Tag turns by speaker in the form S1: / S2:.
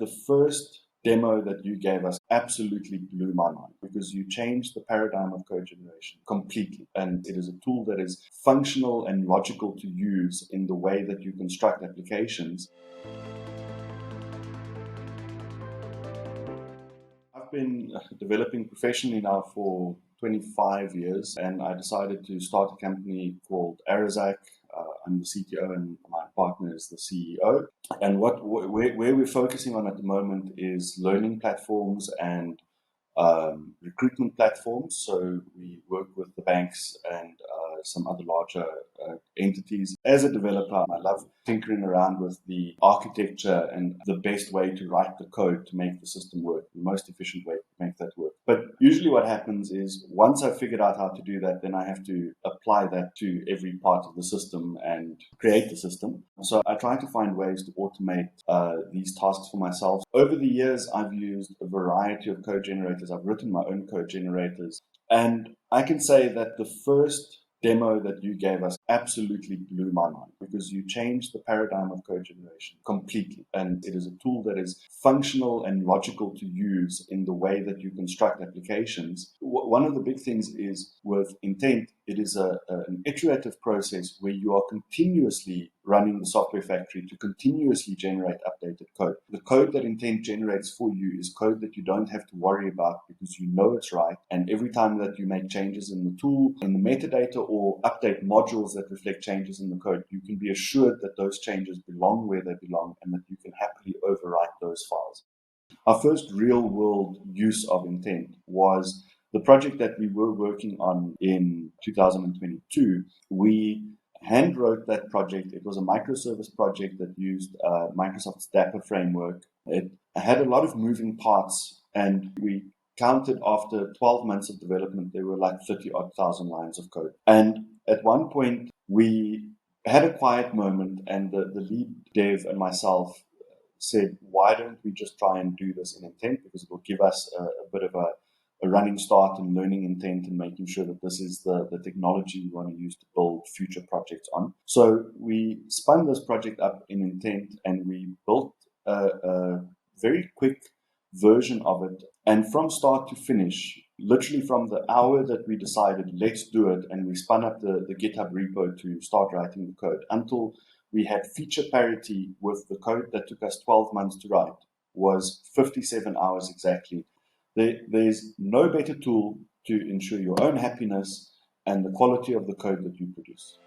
S1: The first demo that you gave us absolutely blew my mind because you changed the paradigm of code generation completely. And it is a tool that is functional and logical to use in the way that you construct applications. I've been developing professionally now for 25 years, and I decided to start a company called Aryzac. I'm the CTO and my partner is the CEO. And where we're focusing on at the moment is learning platforms and recruitment platforms. So we work with the banks and some other larger entities. As a developer, I love tinkering around with the architecture and the best way to write the code to make the system work, the most efficient way to make that work. But usually what happens is once I've figured out how to do that, then I have to apply that to every part of the system and create the system. So I try to find ways to automate these tasks for myself. Over the years, I've used a variety of code generators. I've written my own code generators. And I can say that the first demo that you gave us absolutely blew my mind because you changed the paradigm of code generation completely. And it is a tool that is functional and logical to use in the way that you construct applications. One of the big things is with intent, it is an iterative process where you are continuously running the software factory to continuously generate updated code. The code that intent generates for you is code that you don't have to worry about because you know it's right. And every time that you make changes in the tool, in the metadata, or update modules that reflect changes in the code, you can be assured that those changes belong where they belong and that you can happily overwrite those files. Our first real world use of intent was the project that we were working on in 2022. We hand wrote that project. It was a microservice project that used Microsoft's Dapper framework. It had a lot of moving parts, and we counted after 12 months of development, there were like 30,000 lines of code. And at one point, we had a quiet moment, and the lead dev and myself said, why don't we just try and do this in intent? Because it will give us a bit of a running start in learning intent and making sure that this is the technology we want to use to build future projects on. So we spun this project up in intent and we built a very quick version of it. And from start to finish, literally from the hour that we decided, let's do it, and we spun up the GitHub repo to start writing the code until we had feature parity with the code that took us 12 months to write, was 57 hours exactly. There's no better tool to ensure your own happiness and the quality of the code that you produce.